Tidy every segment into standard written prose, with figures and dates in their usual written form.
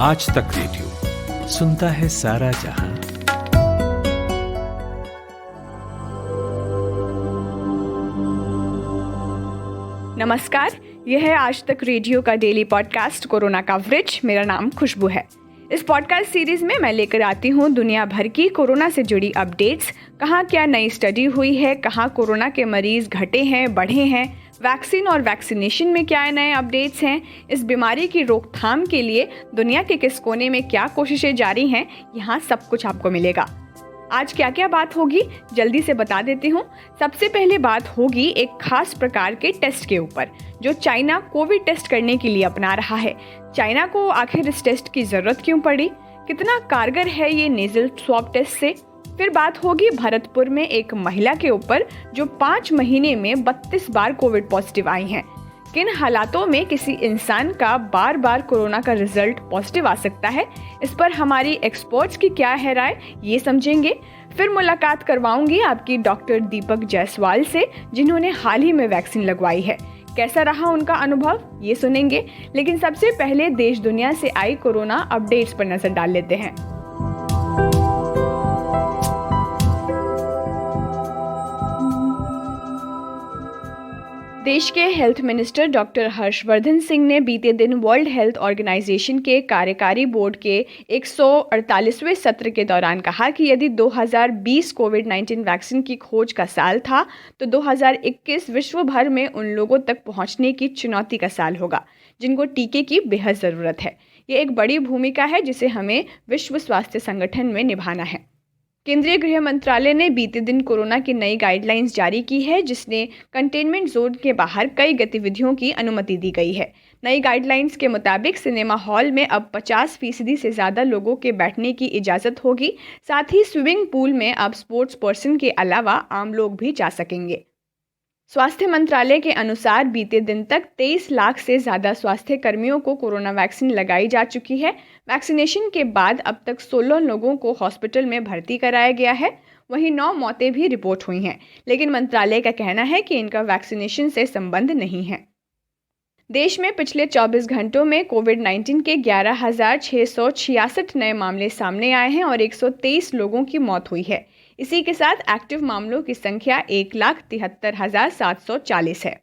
आज तक रेडियो सुनता है सारा जहां। नमस्कार, यह है आज तक रेडियो का डेली पॉडकास्ट कोरोना कवरेज। मेरा नाम खुशबू है। इस पॉडकास्ट सीरीज में मैं लेकर आती हूँ दुनिया भर की कोरोना से जुड़ी अपडेट्स। कहाँ क्या नई स्टडी हुई है, कहाँ कोरोना के मरीज घटे हैं, बढ़े हैं, वैक्सीन और वैक्सीनेशन में क्या नए अपडेट्स हैं, इस बीमारी की रोकथाम के लिए दुनिया के किस कोने में क्या कोशिशें जारी हैं, यहाँ सब कुछ आपको मिलेगा। आज क्या क्या बात होगी जल्दी से बता देती हूँ। सबसे पहले बात होगी एक खास प्रकार के टेस्ट के ऊपर जो चाइना कोविड टेस्ट करने के लिए अपना रहा है। चाइना को आखिर इस टेस्ट की जरूरत क्यों पड़ी, कितना कारगर है ये नेजल स्वैब टेस्ट से। फिर बात होगी भरतपुर में एक महिला के ऊपर जो 5 महीने में 32 बार कोविड पॉजिटिव आई हैं। किन हालातों में किसी इंसान का बार बार कोरोना का रिजल्ट पॉजिटिव आ सकता है, इस पर हमारी एक्सपर्ट्स की क्या है राय, ये समझेंगे। फिर मुलाकात करवाऊंगी आपकी डॉक्टर दीपक जायसवाल से जिन्होंने हाल ही में वैक्सीन लगवाई है। कैसा रहा उनका अनुभव, ये सुनेंगे। लेकिन सबसे पहले देश दुनिया से आई कोरोना अपडेट्स पर नजर डाल लेते हैं। देश के health minister doctor Harshvardhan Singh ने बीते दिन वर्ल्ड हेल्थ ऑर्गेनाइजेशन के कार्यकारी बोर्ड के 148वें सत्र के दौरान कहा कि यदि 2020 कोविड-19 वैक्सीन की खोज का साल था तो 2021 विश्व भर में उन लोगों तक पहुंचने की चुनौती का साल होगा जिनको टीके की बेहद ज़रूरत है। ये एक बड़ी भूमिका है जिसे हमें विश्व स्वास्थ्य संगठन में निभाना है। केंद्रीय गृह मंत्रालय ने बीते दिन कोरोना की नई गाइडलाइंस जारी की है जिसने कंटेनमेंट जोन के बाहर कई गतिविधियों की अनुमति दी गई है। नई गाइडलाइंस के मुताबिक सिनेमा हॉल में अब 50% से ज़्यादा लोगों के बैठने की इजाज़त होगी। साथ ही स्विमिंग पूल में अब स्पोर्ट्स पर्सन के अलावा आम लोग भी जा सकेंगे। स्वास्थ्य मंत्रालय के अनुसार बीते दिन तक 23 लाख से ज़्यादा स्वास्थ्य कर्मियों को कोरोना वैक्सीन लगाई जा चुकी है। वैक्सीनेशन के बाद अब तक 16 लोगों को हॉस्पिटल में भर्ती कराया गया है। वहीं 9 मौतें भी रिपोर्ट हुई हैं, लेकिन मंत्रालय का कहना है कि इनका वैक्सीनेशन से संबंध नहीं है। देश में पिछले 24 घंटों में कोविड-19 के 11,666 नए मामले सामने आए हैं और 123 लोगों की मौत हुई है। इसी के साथ एक्टिव मामलों की संख्या 1,73,740 है।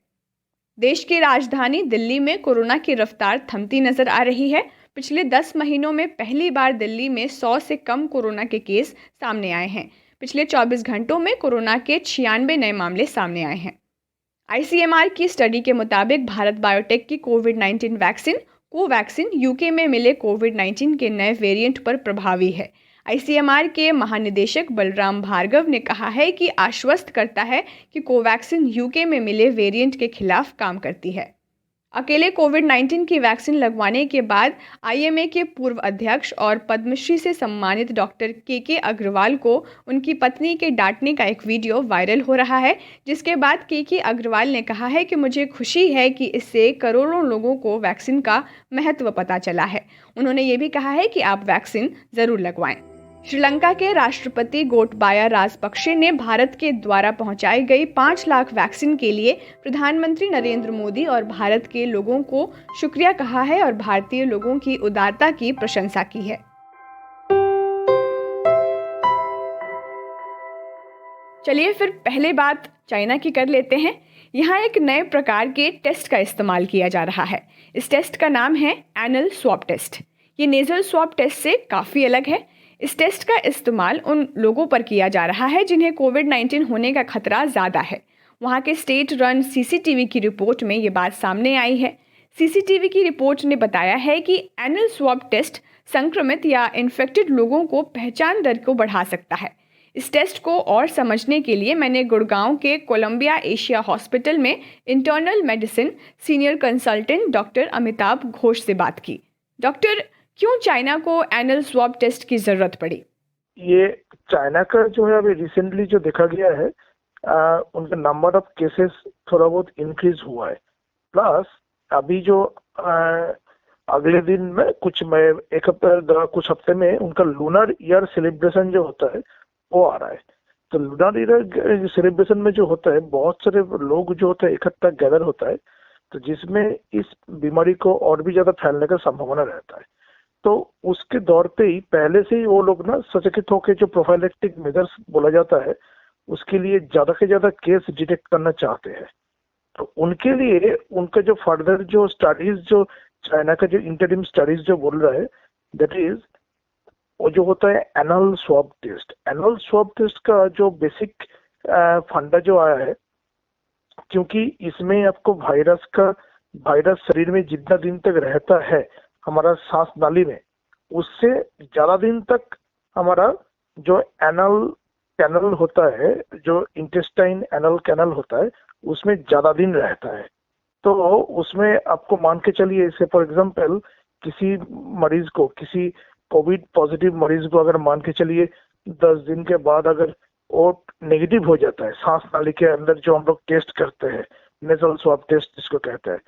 देश की राजधानी दिल्ली में कोरोना की रफ्तार थमती नजर आ रही है। पिछले 10 महीनों में पहली बार दिल्ली में 100 से कम कोरोना के केस सामने आए हैं। पिछले 24 घंटों में कोरोना के 96 नए मामले सामने आए हैं। ICMR की स्टडी के मुताबिक भारत बायोटेक की कोविड-19 वैक्सीन कोवैक्सीन यूके में मिले कोविड-19 के नए वेरिएंट पर प्रभावी है। ICMR के महानिदेशक बलराम भार्गव ने कहा है कि आश्वस्त करता है कि कोवैक्सीन यूके में मिले वेरिएंट के खिलाफ काम करती है। अकेले कोविड-19 की वैक्सीन लगवाने के बाद IMA के पूर्व अध्यक्ष और पद्मश्री से सम्मानित डॉक्टर के अग्रवाल को उनकी पत्नी के डांटने का एक वीडियो वायरल हो रहा है, जिसके बाद के अग्रवाल ने कहा है कि मुझे खुशी है कि इससे करोड़ों लोगों को वैक्सीन का महत्व पता चला है। उन्होंने ये भी कहा है कि आप वैक्सीन ज़रूर लगवाएं। श्रीलंका के राष्ट्रपति गोटबाया राजपक्षे ने भारत के द्वारा पहुंचाई गई 5 लाख वैक्सीन के लिए प्रधानमंत्री नरेंद्र मोदी और भारत के लोगों को शुक्रिया कहा है और भारतीय लोगों की उदारता की प्रशंसा की है। चलिए फिर पहले बात चाइना की कर लेते हैं। यहाँ एक नए प्रकार के टेस्ट का इस्तेमाल किया जा रहा है। इस टेस्ट का नाम है एनल स्वैब टेस्ट। ये नेजल स्वैब टेस्ट से काफ़ी अलग है। इस टेस्ट का इस्तेमाल उन लोगों पर किया जा रहा है जिन्हें कोविड-19 होने का खतरा ज़्यादा है। वहाँ के स्टेट रन CCTV की रिपोर्ट में ये बात सामने आई है। CCTV की रिपोर्ट ने बताया है कि एनल स्वैब टेस्ट संक्रमित या इन्फेक्टेड लोगों को पहचान दर को बढ़ा सकता है। इस टेस्ट को और समझने के लिए मैंने गुड़गांव के कोलंबिया एशिया हॉस्पिटल में internal medicine senior consultant doctor Amitabh Ghosh से बात की। डॉक्टर, क्यों चाइना को एनल स्वैब टेस्ट की जरूरत पड़ी? ये चाइना का जो है अभी रिसेंटली जो देखा गया है उनका नंबर ऑफ केसेस थोड़ा बहुत इंक्रीज हुआ है। प्लस अभी जो अगले दिन में कुछ हफ्ते में उनका लूनर ईयर सेलिब्रेशन जो होता है वो आ रहा है। तो लूनर ईयर सेलिब्रेशन में जो होता है बहुत सारे लोग जो होते हैं इकट्ठा गैदर होता है, तो जिसमें इस बीमारी को और भी ज्यादा फैलने का संभावना रहता है। तो उसके दौर पे ही पहले से ही वो लोग ना सचेत होकर जो प्रोफाइलेक्टिक मेजर्स बोला जाता है उसके लिए ज्यादा से ज्यादा केस डिटेक्ट करना चाहते हैं। तो उनके लिए उनका जो फर्दर जो स्टडीज जो चाइना का जो इंटरिम स्टडीज जो बोल रहा है दैट इज वो जो होता है anal swab test. Anal swab test का जो बेसिक फंडा जो आया है, क्योंकि इसमें आपको वायरस शरीर में जितना दिन तक रहता है हमारा सांस नाली में, उससे ज्यादा दिन तक हमारा जो एनल कैनल होता है, जो इंटेस्टाइन एनल कैनल होता है, उसमें ज्यादा दिन रहता है। तो उसमें आपको मान के चलिए, इसे फॉर एग्जांपल किसी मरीज को, किसी कोविड पॉजिटिव मरीज को अगर मान के चलिए 10 दिन के बाद अगर वो नेगेटिव हो जाता है, सांस नाली के अंदर जो हम लोग टेस्ट करते हैं नेजल स्वैब टेस्ट जिसको कहते हैं,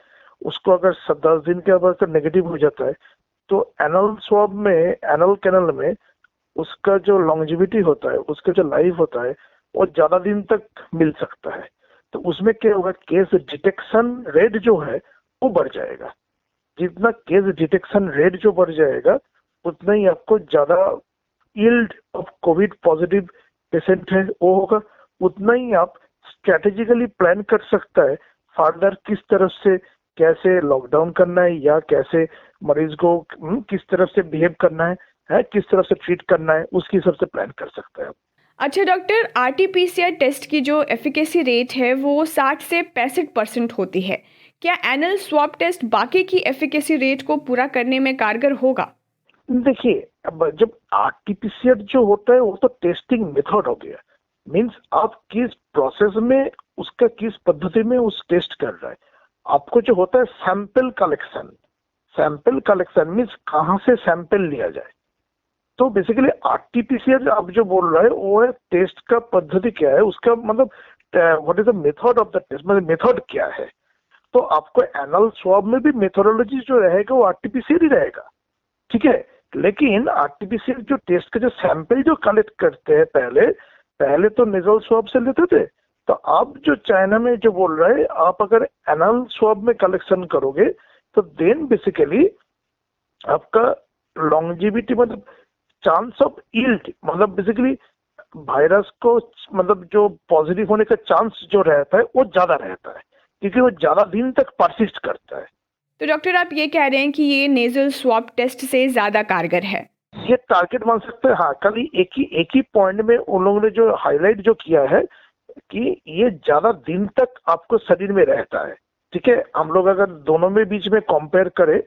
उसको अगर 10 दिन के बाद नेगेटिव हो जाता है तो एनल स्वैब में, एनल कैनल में उसका जो लॉन्जिविटी होता है, उसका जो लाइफ होता है, वो ज्यादा दिन तक मिल सकता है। तो उसमें क्या होगा, केस डिटेक्शन रेट जो है वो बढ़ जाएगा। जितना केस डिटेक्शन रेट जो बढ़ जाएगा उतना ही आपको ज्यादा yield of Covid positive patient है वो होगा, उतना ही आप स्ट्रेटेजिकली प्लान कर सकता है फर्दर किस तरफ से कैसे लॉकडाउन करना है या कैसे मरीज को किस तरफ से बिहेव करना है, किस तरफ से ट्रीट करना है, उसकी हिसाब से प्लान कर सकते हैं। अच्छा डॉक्टर, आरटीपीसीआर टेस्ट की जो एफिकेसी रेट है वो 60 से 65% होती है। क्या एनल स्वैब टेस्ट बाकी की एफिकेसी रेट को पूरा करने में कारगर होगा? देखिए, अब जब आरटीपीसीआर जो होता है वो तो टेस्टिंग मेथड हो गया, मींस आप किस प्रोसेस में, उसका किस पद्धति में उस टेस्ट कर रहा है। आपको जो होता है सैंपल कलेक्शन मीन्स कहाँ से सैंपल लिया जाए। तो बेसिकली आरटीपीसीआर आप जो बोल रहे हैं वो है टेस्ट का पद्धति क्या है, उसका मतलब what is the method of the test, मतलब मेथड क्या है। तो आपको एनल स्वैब में भी मेथोडोलॉजी जो रहेगा वो आरटीपीसीआर ही रहेगा, ठीक है। लेकिन आरटीपीसीआर जो टेस्ट का जो सैंपल जो कलेक्ट करते हैं, पहले तो नेजल स्वैब से लेते थे, तो आप जो चाइना में जो बोल रहे हैं, आप अगर एनल स्वैब में कलेक्शन करोगे तो देन बेसिकली आपका लॉन्जिविटी मतलब चांस ऑफ यील्ड, मतलब बेसिकली वायरस को मतलब जो पॉजिटिव होने का चांस जो रहता है वो ज्यादा रहता है, क्योंकि वो ज्यादा दिन तक परसिस्ट करता है। तो डॉक्टर आप ये कह रहे हैं कि ये नेजल स्वैब टेस्ट से ज्यादा कारगर है? ये टारगेट मान सकते हैं, हाँ। खाली एक ही पॉइंट में उन लोगों ने जो हाईलाइट जो किया है कि ये ज्यादा दिन तक आपको शरीर में रहता है, ठीक है। हम लोग अगर दोनों में बीच में कंपेयर करें,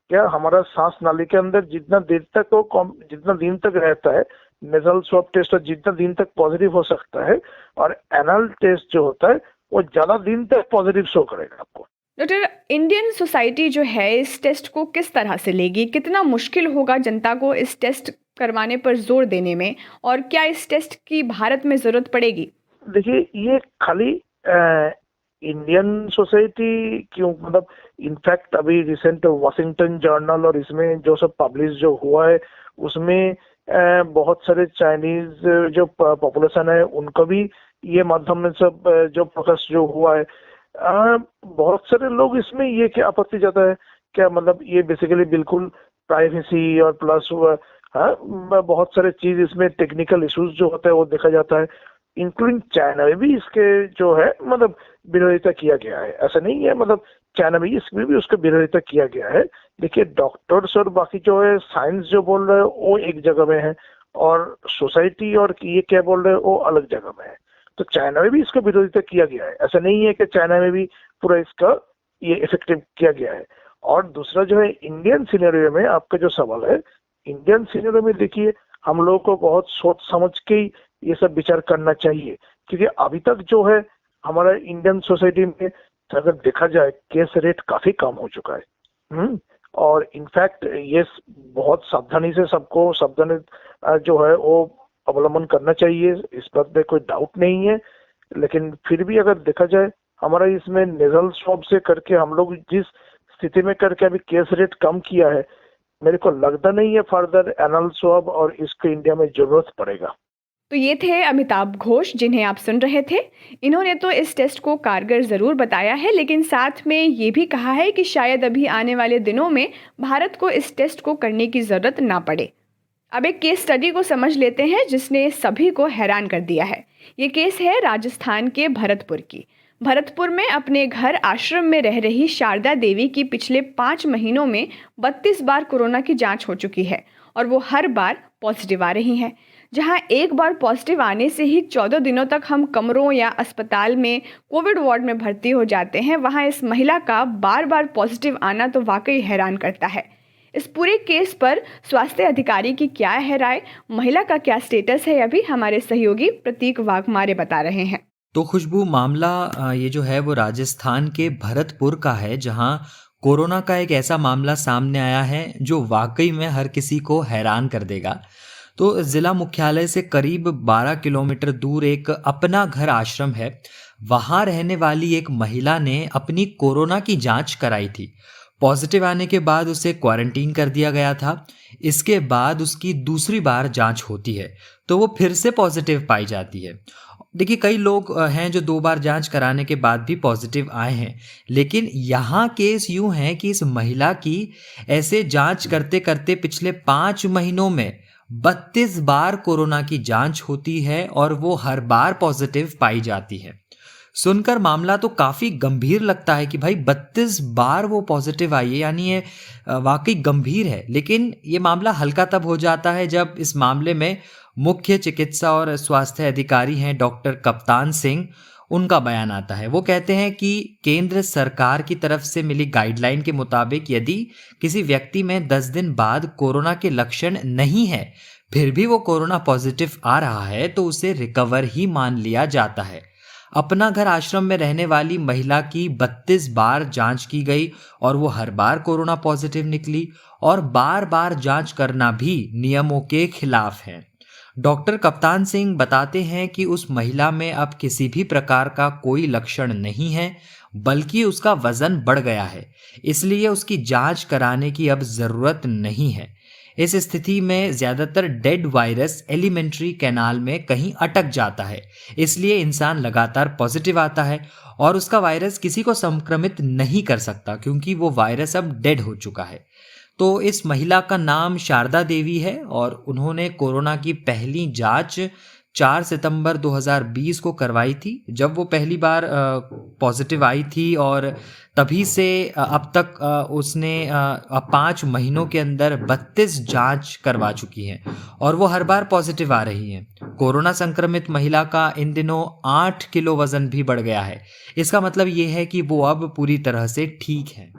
क्या हमारा सांस नाली के अंदर जितना दिन तक रहता है नेजल स्वैब टेस्ट, और जितना दिन तक पॉजिटिव हो सकता है, और एनल टेस्ट जो होता है वो ज्यादा दिन तक पॉजिटिव शो करेगा आपको। डॉक्टर, इंडियन सोसाइटी जो है इस टेस्ट को किस तरह से लेगी? कितना मुश्किल होगा जनता को इस टेस्ट करवाने पर जोर देने में, और क्या इस टेस्ट की भारत में जरूरत पड़ेगी? देखिए, ये खाली इंडियन सोसाइटी क्यों, मतलब इनफैक्ट अभी रिसेंट वॉशिंगटन जर्नल और इसमें जो सब पब्लिश जो हुआ है उसमें बहुत सारे चाइनीज जो पॉपुलेशन है उनको भी ये माध्यम में सब जो फोकस जो हुआ है, बहुत सारे लोग इसमें ये क्या आपत्ति जाता है, क्या मतलब ये बेसिकली बिल्कुल प्राइवेसी और प्लस बहुत सारे चीज इसमें टेक्निकल इश्यूज जो होता है वो देखा जाता है, इंक्लूडिंग चाइना में भी इसके जो है मतलब विरोधिता किया गया है। ऐसा नहीं है, मतलब चाइना में इसमें भी उसका विरोधिता किया गया है। देखिए, डॉक्टर्स और बाकी जो है साइंस जो बोल रहे हैं वो एक जगह में है, और सोसाइटी और ये क्या बोल रहे हैं वो अलग जगह में है। तो चाइना में भी इसका विरोधिता किया गया है, ऐसा नहीं है कि चाइना में भी पूरा इसका ये इफेक्टिव किया गया है। और दूसरा जो है इंडियन सिनेरियो में आपका जो सवाल है, इंडियन सिनेरियो में देखिए हम लोगों को बहुत सोच समझ के ही ये सब विचार करना चाहिए, क्योंकि अभी तक जो है हमारा इंडियन सोसाइटी में अगर देखा जाए केस रेट काफी कम हो चुका है। और इनफैक्ट ये बहुत सावधानी से सबको सावधानी जो है वो अवलंबन करना चाहिए, इस बात में कोई डाउट नहीं है। लेकिन फिर भी अगर देखा जाए हमारा इसमें नेजल स्वैब से करके हम लोग जिस स्थिति में करके अभी केस रेट कम किया है, मेरे को लगता नहीं है फर्दर एनल स्वैब और इसको इंडिया में जरूरत पड़ेगा। तो ये थे अमिताभ घोष जिन्हें आप सुन रहे थे। इन्होंने तो इस टेस्ट को कारगर ज़रूर बताया है, लेकिन साथ में ये भी कहा है कि शायद अभी आने वाले दिनों में भारत को इस टेस्ट को करने की ज़रूरत ना पड़े। अब एक केस स्टडी को समझ लेते हैं जिसने सभी को हैरान कर दिया है। ये केस है राजस्थान के भरतपुर की। भरतपुर में अपने घर आश्रम में रह रही शारदा देवी की पिछले 5 महीनों में 32 बार कोरोना की जांच हो चुकी है और वो हर बार पॉजिटिव आ रही हैं। जहां एक बार पॉजिटिव आने से ही 14 दिनों तक हम कमरों या अस्पताल में कोविड वार्ड में भर्ती हो जाते हैं, वहां इस महिला का बार बार पॉजिटिव आना तो वाकई हैरान करता है। इस पूरे केस पर स्वास्थ्य अधिकारी की क्या है राय, महिला का क्या स्टेटस है, अभी हमारे सहयोगी प्रतीक वाघमारे बता रहे हैं। तो खुशबू, मामला ये जो है वो राजस्थान के भरतपुर का है, जहां कोरोना का एक ऐसा मामला सामने आया है जो वाकई में हर किसी को हैरान कर देगा। तो जिला मुख्यालय से करीब 12 किलोमीटर दूर एक अपना घर आश्रम है। वहां रहने वाली एक महिला ने अपनी कोरोना की जांच कराई थी। पॉजिटिव आने के बाद उसे क्वारंटीन कर दिया गया था। इसके बाद उसकी दूसरी बार जांच होती है तो वो फिर से पॉजिटिव पाई जाती है। देखिए, कई लोग हैं जो 2 बार जांच कराने के बाद भी पॉजिटिव आए हैं, लेकिन यहाँ केस यूं है कि इस महिला की ऐसे जांच करते करते पिछले 5 महीनों में 32 बार कोरोना की जांच होती है और वो हर बार पॉजिटिव पाई जाती है। सुनकर मामला तो काफ़ी गंभीर लगता है कि भाई 32 बार वो पॉजिटिव आई है, यानी ये वाकई गंभीर है। लेकिन ये मामला हल्का तब हो जाता है जब इस मामले में मुख्य चिकित्सा और स्वास्थ्य अधिकारी हैं डॉक्टर कप्तान सिंह, उनका बयान आता है। वो कहते हैं कि केंद्र सरकार की तरफ से मिली गाइडलाइन के मुताबिक यदि किसी व्यक्ति में 10 दिन बाद कोरोना के लक्षण नहीं है फिर भी वो कोरोना पॉजिटिव आ रहा है तो उसे रिकवर ही मान लिया जाता है। अपना घर आश्रम में रहने वाली महिला की 32 बार जांच की गई और वो हर बार कोरोना पॉजिटिव निकली और बार बार जांच करना भी नियमों के खिलाफ है। डॉक्टर कप्तान सिंह बताते हैं कि उस महिला में अब किसी भी प्रकार का कोई लक्षण नहीं है, बल्कि उसका वजन बढ़ गया है, इसलिए उसकी जांच कराने की अब ज़रूरत नहीं है। इस स्थिति में ज़्यादातर डेड वायरस एलिमेंट्री कैनाल में कहीं अटक जाता है, इसलिए इंसान लगातार पॉजिटिव आता है और उसका वायरस किसी को संक्रमित नहीं कर सकता क्योंकि वो वायरस अब डेड हो चुका है। तो इस महिला का नाम शारदा देवी है और उन्होंने कोरोना की पहली जांच 4 सितंबर 2020 को करवाई थी, जब वो पहली बार पॉजिटिव आई थी और तभी से अब तक उसने 5 महीनों के अंदर 32 जांच करवा चुकी हैं और वो हर बार पॉजिटिव आ रही हैं। कोरोना संक्रमित महिला का इन दिनों 8 किलो वजन भी बढ़ गया है। इसका मतलब ये है कि वो अब पूरी तरह से ठीक है।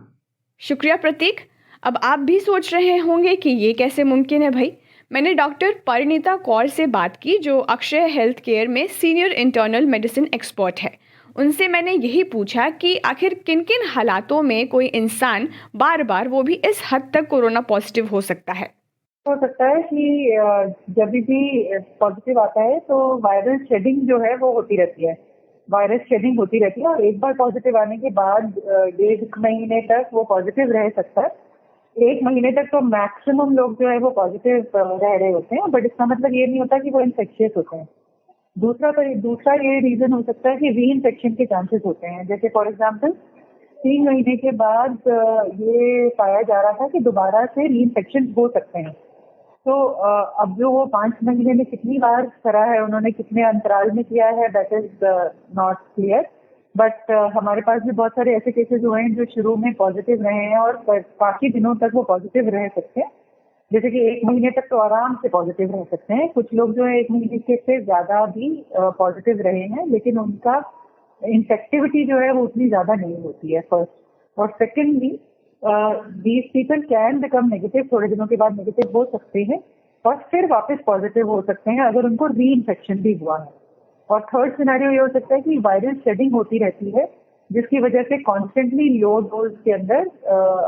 शुक्रिया प्रतीक। अब आप भी सोच रहे होंगे कि ये कैसे मुमकिन है भाई। मैंने डॉक्टर परिणीता कौर से बात की जो अक्षय हेल्थ केयर में सीनियर इंटरनल मेडिसिन एक्सपर्ट है। उनसे मैंने यही पूछा कि आखिर किन किन हालातों में कोई इंसान बार बार, वो भी इस हद तक कोरोना पॉजिटिव हो सकता है। हो सकता है कि जब भी पॉजिटिव आता है तो वायरल शेडिंग जो है वो होती रहती है, वायरस शेडिंग होती रहती है और एक बार पॉजिटिव आने के बाद 1.5 महीने तक वो पॉजिटिव रह सकता है। 1 महीने तक तो मैक्सिमम लोग जो है वो पॉजिटिव रह रहे होते हैं, बट इसका मतलब ये नहीं होता कि वो इन्फेक्शियस होते हैं। दूसरा ये रीजन हो सकता है कि री इन्फेक्शन के चांसेस होते हैं। जैसे फॉर एग्जाम्पल 3 महीने के बाद ये पाया जा रहा था कि दोबारा से री इन्फेक्शन हो सकते हैं। तो अब जो वो 5 महीने में कितनी बार करा है उन्होंने, कितने अंतराल में किया है, that is not clear. But हमारे पास भी बहुत सारे ऐसे केसेस हुए हैं जो शुरू में पॉजिटिव रहे हैं और काफी दिनों तक वो पॉजिटिव रह सकते हैं। जैसे कि 1 महीने तक तो आराम से पॉजिटिव रह सकते हैं। कुछ लोग जो है 1 महीने के से ज्यादा भी पॉजिटिव रहे हैं, लेकिन उनका इन्फेक्टिविटी जो है वो उतनी ज्यादा नहीं होती है, फर्स्ट। और secondly these people can become negative, थोड़े दिनों के बाद नेगेटिव हो सकते हैं और फिर वापस पॉजिटिव हो सकते हैं अगर उनको री इन्फेक्शन भी हुआ है। और थर्ड सिनेरियो ये हो सकता है कि वायरल शेडिंग होती रहती है जिसकी वजह से कॉन्स्टेंटली लो डोज के अंदर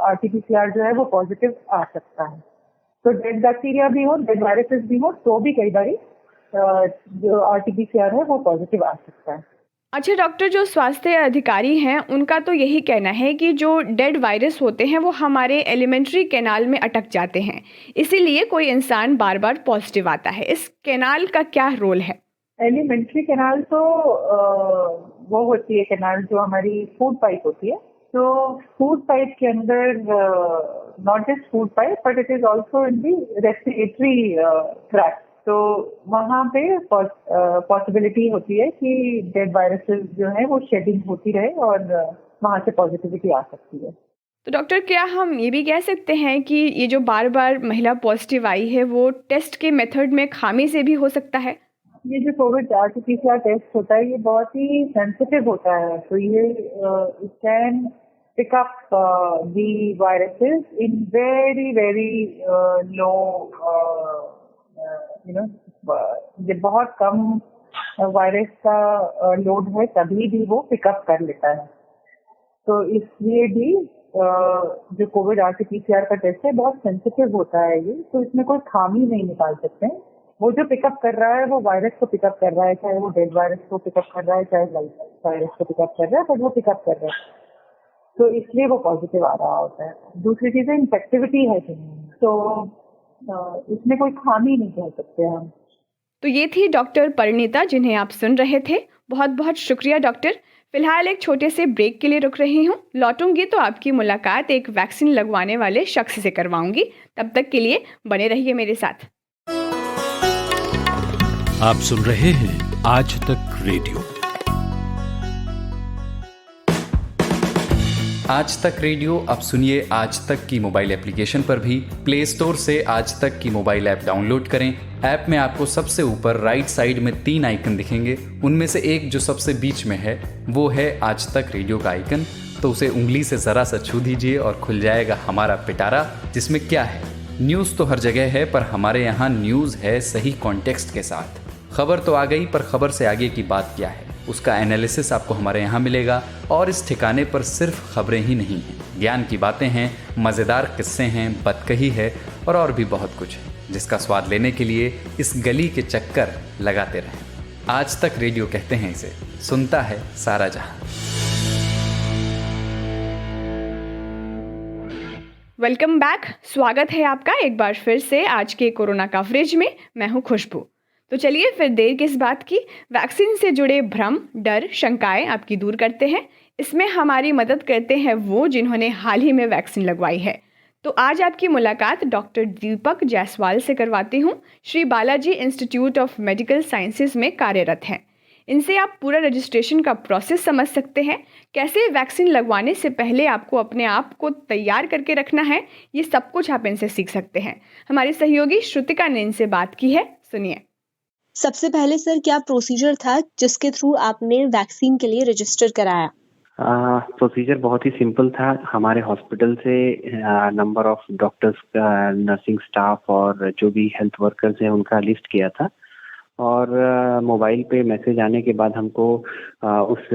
RT-PCR जो है वो पॉजिटिव आ सकता है। तो डेड बैक्टीरिया भी हो, डेड वायरसेस भी हो, तो भी कई बार जो RT-PCR है वो पॉजिटिव आ सकता है। अच्छा डॉक्टर, जो स्वास्थ्य अधिकारी हैं उनका तो यही कहना है कि जो डेड वायरस होते हैं वो हमारे एलिमेंट्री कैनाल में अटक जाते हैं, इसीलिए कोई इंसान बार बार पॉजिटिव आता है। इस कैनाल का क्या रोल है? एलिमेंट्री कैनाल तो वो होती है कैनाल जो हमारी फूड पाइप होती है। तो फूड पाइप के अंदर not just food pipe but it is also in the respiratory tract. तो वहाँ पे पॉसिबिलिटी होती है कि डेड वायरसेस जो है वो शेडिंग होती रहे और वहाँ से पॉजिटिविटी आ सकती है। तो डॉक्टर, क्या हम ये भी कह सकते हैं कि ये जो बार बार महिला पॉजिटिव आई है वो टेस्ट के मेथड में खामी से भी हो सकता है? ये जो कोविड RT-PCR टेस्ट होता है ये बहुत ही सेंसिटिव होता है। तो ये can pick up the viruses in very low ये बहुत कम वायरस का लोड है तभी भी वो पिकअप कर लेता है। तो इसलिए भी जो कोविड RT-PCR का टेस्ट है बहुत सेंसिटिव होता है ये। तो इसमें कोई खामी नहीं निकाल सकते हैं। वो जो पिकअप कर रहा है वो वायरस को पिकअप कर रहा है, चाहे वो डेड वायरस को पिकअप कर रहा है चाहे लाइव वायरस को पिकअप कर रहा है, पर वो पिकअप कर रहा है। तो इसलिए वो पॉजिटिव आ रहा होता है। दूसरी चीज है इन्फेक्टिविटी है कि नहीं, तो इसमें कोई खामी नहीं कह सकते हम। तो ये थी डॉक्टर परिणीता जिन्हें आप सुन रहे थे। बहुत बहुत शुक्रिया डॉक्टर। फिलहाल एक छोटे से ब्रेक के लिए रुक रही हूँ, लौटूंगी तो आपकी मुलाकात एक वैक्सीन लगवाने वाले शख्स से करवाऊंगी। तब तक के लिए बने रहिए मेरे साथ। आप सुन रहे हैं आज तक रेडियो। आज तक रेडियो अब सुनिए आज तक की मोबाइल एप्लीकेशन पर भी। प्ले स्टोर से आज तक की मोबाइल ऐप डाउनलोड करें। ऐप में आपको सबसे ऊपर राइट साइड में 3 आइकन दिखेंगे। उनमें से एक जो सबसे बीच में है वो है आज तक रेडियो का आइकन। तो उसे उंगली से ज़रा सा छू दीजिए और खुल जाएगा हमारा पिटारा, जिसमें क्या है, न्यूज़ तो हर जगह है पर हमारे यहाँ न्यूज़ है सही कॉन्टेक्स्ट के साथ। खबर तो आ गई पर खबर से आगे की बात क्या है उसका एनालिसिस आपको हमारे यहाँ मिलेगा। और इस ठिकाने पर सिर्फ खबरें ही नहीं हैं, ज्ञान की बातें हैं, मज़ेदार किस्से हैं, बतकही है और भी बहुत कुछ है, जिसका स्वाद लेने के लिए इस गली के चक्कर लगाते रहें। आज तक रेडियो कहते हैं इसे, सुनता है सारा जहां। Welcome back. स्वागत है आपका एक बार फिर से आज के कोरोना कवरेज में। मैं हूँ खुशबू। तो चलिए फिर देर किस बात की, वैक्सीन से जुड़े भ्रम, डर, शंकाएं आपकी दूर करते हैं। इसमें हमारी मदद करते हैं वो जिन्होंने हाल ही में वैक्सीन लगवाई है। तो आज आपकी मुलाकात डॉक्टर दीपक जायसवाल से करवाती हूँ। Shri Balaji institute of medical sciences में कार्यरत हैं। इनसे आप पूरा रजिस्ट्रेशन का प्रोसेस समझ सकते हैं। कैसे वैक्सीन लगवाने से पहले आपको अपने आप को तैयार करके रखना है, ये सब कुछ आप इनसे सीख सकते हैं। हमारी सहयोगी श्रुतिका ने इनसे बात की है, सुनिए। सबसे पहले सर क्या प्रोसीजर था जिसके थ्रू आपने वैक्सीन के लिए रजिस्टर कराया? प्रोसीजर बहुत ही सिंपल था। हमारे हॉस्पिटल से नंबर ऑफ डॉक्टर्स का, नर्सिंग स्टाफ और जो भी हेल्थ वर्कर्स हैं उनका लिस्ट किया था और मोबाइल पे मैसेज आने के बाद हमको उस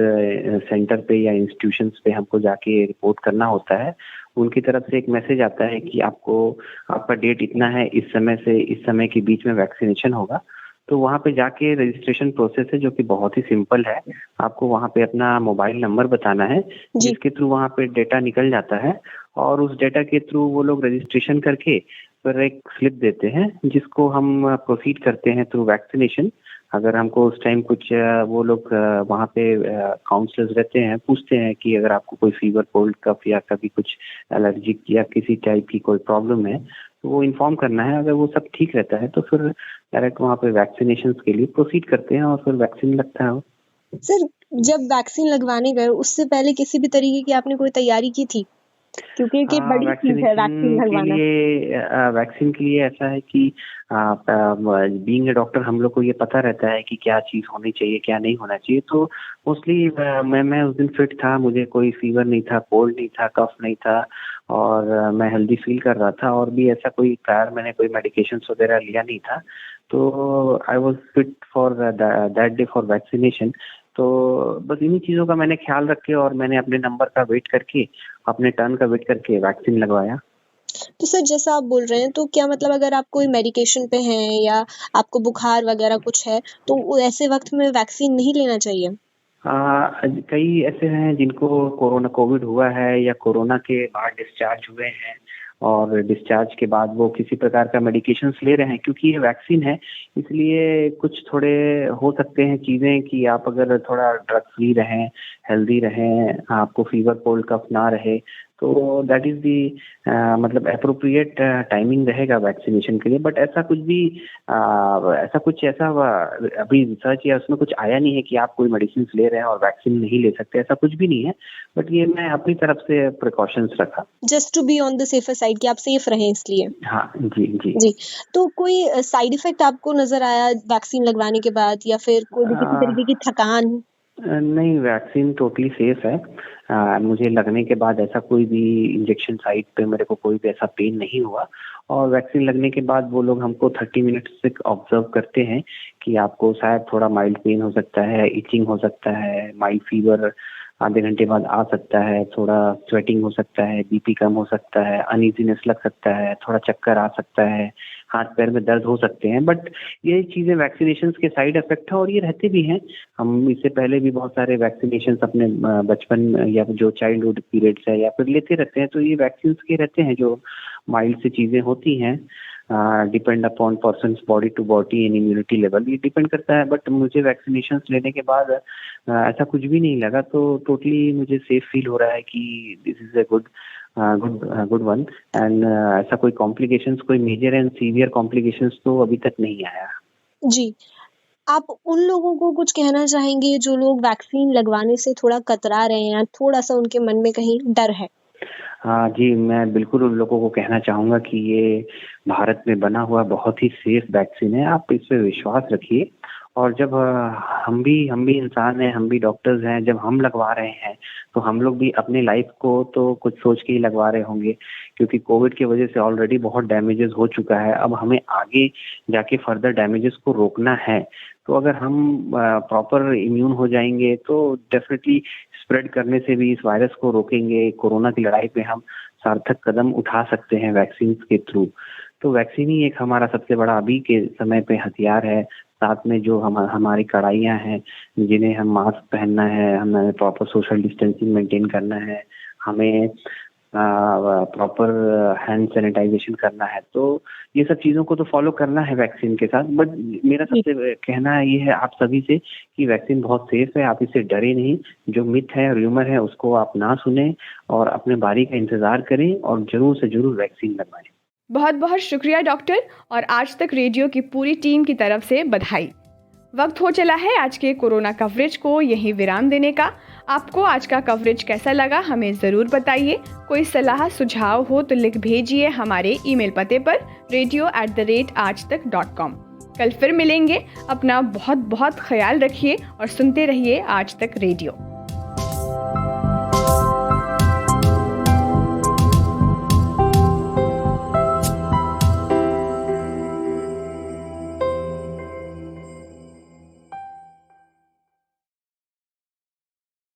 सेंटर पे या इंस्टीट्यूशंस पे हमको जाके रिपोर्ट करना होता है। उनकी तरफ से एक मैसेज आता है कि आपका डेट इतना है, इस समय से इस समय के बीच में वैक्सीनेशन होगा। तो वहाँ पे जाके रजिस्ट्रेशन प्रोसेस है जो कि बहुत ही सिंपल है। आपको वहाँ पे अपना मोबाइल नंबर बताना है जिसके थ्रू वहाँ पे डेटा निकल जाता है और उस डेटा के थ्रू वो लोग रजिस्ट्रेशन करके फिर एक स्लिप देते हैं जिसको हम प्रोसीड करते हैं थ्रू वैक्सीनेशन। अगर हमको उस टाइम कुछ वो लोग वहाँ पे काउंसलर्स रहते हैं, पूछते हैं कि अगर आपको कोई फीवर, कोल्ड, कफ या कभी कुछ एलर्जिक या किसी टाइप की कोई प्रॉब्लम है तो वो इन्फॉर्म करना है। अगर वो सब ठीक रहता है तो फिर डायरेक्ट वहाँ पे वैक्सीनेशन के लिए प्रोसीड करते हैं और फिर वैक्सीन लगता है। सर जब वैक्सीन लगवाने गए उससे पहले किसी भी तरीके की आपने कोई तैयारी की थी? क्योंकि ये बड़ी चीज है वैक्सीन लगवाना। वैक्सीन के लिए ऐसा है कि बीइंग ए डॉक्टर हम लोग को ये पता रहता है कि क्या चीज होनी चाहिए, क्या नहीं होना चाहिए। तो मोस्टली मैं उस दिन फिट था, मुझे कोई फीवर नहीं था, कोल्ड नहीं था, कफ नहीं था और मैं हेल्दी फील कर रहा था और भी ऐसा कोई प्रायर मैंने कोई मेडिकेशंस वगैरह लिया नहीं था। तो I was fit for that day for vaccination. तो बस इन्हीं चीज़ों का मैंने ख्याल रख के और मैंने अपने नंबर का वेट करके, अपने टर्न का वेट करके वैक्सीन लगवाया। तो सर जैसा आप बोल रहे हैं तो क्या मतलब अगर आप कोई मेडिकेशन पे हैं या आपको बुखार वगैरह कुछ है तो ऐसे वक्त में वैक्सीन नहीं लेना चाहिए? कई ऐसे हैं जिनको कोविड हुआ है या कोरोना के बाद डिस्चार्ज हुए हैं और डिस्चार्ज के बाद वो किसी प्रकार का मेडिकेशंस ले रहे हैं, क्योंकि ये वैक्सीन है इसलिए कुछ थोड़े हो सकते हैं चीज़ें कि आप अगर थोड़ा ड्रग फ्री रहें, हेल्दी रहें, आपको फीवर कोल्ड कफ ना रहे, तो दैट इज़ दी मतलब एप्रोप्रिएट टाइमिंग रहेगा वैक्सीनेशन के लिए। बट ऐसा कुछ अभी रिसर्च या उसमें कुछ आया नहीं है कि आप कोई मेडिसिन ले रहे हैं और वैक्सीन नहीं ले सकते, ऐसा कुछ भी नहीं है। बट ये मैं अपनी तरफ से प्रिकॉशंस रखा, just to be on the safer side, कि आप सेफ रहें इसलिए। हाँ जी जी जी, तो कोई साइड इफेक्ट आपको नजर आया वैक्सीन लगवाने के बाद, या फिर कोई भी किसी तरीके की थकान? नहीं, वैक्सीन टोटली सेफ है। मुझे लगने के बाद ऐसा कोई भी इंजेक्शन साइट पे मेरे को कोई भी ऐसा पेन नहीं हुआ, और वैक्सीन लगने के बाद वो लोग हमको 30 मिनट से ऑब्जर्व करते हैं कि आपको शायद थोड़ा माइल्ड पेन हो सकता है, इचिंग हो सकता है, माइल्ड फीवर आधे घंटे बाद आ सकता है, थोड़ा स्वेटिंग हो सकता है, बीपी कम हो सकता है, अनइजीनेस लग सकता है, थोड़ा चक्कर आ सकता है, हाथ पैर में दर्द हो सकते हैं। बट ये चीज़ें वैक्सीनेशन के साइड इफेक्ट है और ये रहते भी हैं। हम इससे पहले भी बहुत सारे वैक्सीनेशन अपने बचपन या जो चाइल्डहुड पीरियड्स है या फिर लेते रहते हैं, तो ये वैक्सीन के रहते हैं जो माइल्ड से चीज़ें होती हैं। Depend upon person body to body and immunity level, ये डिपेंड करता है। बट मुझे वैक्सीनेशन लेने के बाद ऐसा कुछ भी नहीं लगा, तो टोटली मुझे सेफ फील हो रहा है कि this is a good one. And ऐसा कोई कॉम्प्लिकेशंस, कोई मेजर एंड सीवियर कॉम्प्लिकेशंस तो अभी तक नहीं आया। जी, आप उन लोगों को कुछ कहना चाहेंगे जो लोग वैक्सीन लगवाने से थोड़ा कतरा रहे हैं, थोड़ा सा उनके मन में कहीं डर है? हाँ जी, मैं बिल्कुल उन लोगों को कहना चाहूँगा कि ये भारत में बना हुआ बहुत ही सेफ वैक्सीन है, आप इस पे विश्वास रखिए। और जब हम भी इंसान हैं, हम भी डॉक्टर्स हैं, जब हम लगवा रहे हैं तो हम लोग भी अपने लाइफ को तो कुछ सोच के ही लगवा रहे होंगे, क्योंकि कोविड की वजह से ऑलरेडी बहुत डैमेजेस हो चुका है। अब हमें आगे जाके फर्दर डैमेजेस को रोकना है, तो अगर हम प्रॉपर इम्यून हो जाएंगे तो डेफिनेटली स्प्रेड करने से भी इस वायरस को रोकेंगे। कोरोना की लड़ाई पे हम सार्थक कदम उठा सकते हैं वैक्सीन के थ्रू। तो वैक्सीन ही एक हमारा सबसे बड़ा अभी के समय पे हथियार है। साथ में जो हमारी कड़ाइयाँ हैं, जिन्हें हम मास्क पहनना है, हमें प्रॉपर सोशल डिस्टेंसिंग मेंटेन करना है, हमें प्रॉपर हैंड सैनिटाइजेशन करना है, तो ये सब चीज़ों को तो फॉलो करना है वैक्सीन के साथ। बट मेरा सबसे कहना ये है आप सभी से कि वैक्सीन बहुत सेफ है, आप इससे डरे नहीं। जो मिथ है, र्यूमर है, उसको आप ना सुने और अपने बारी का इंतज़ार करें और ज़रूर से ज़रूर वैक्सीन लगवाएं। बहुत बहुत शुक्रिया डॉक्टर, और आज तक रेडियो की पूरी टीम की तरफ से बधाई। वक्त हो चला है आज के कोरोना कवरेज को यहीं विराम देने का। आपको आज का कवरेज कैसा लगा हमें ज़रूर बताइए। कोई सलाह सुझाव हो तो लिख भेजिए हमारे ईमेल पते पर radio@aajtak.com। कल फिर मिलेंगे। अपना बहुत बहुत ख्याल रखिए और सुनते रहिए आज तक रेडियो।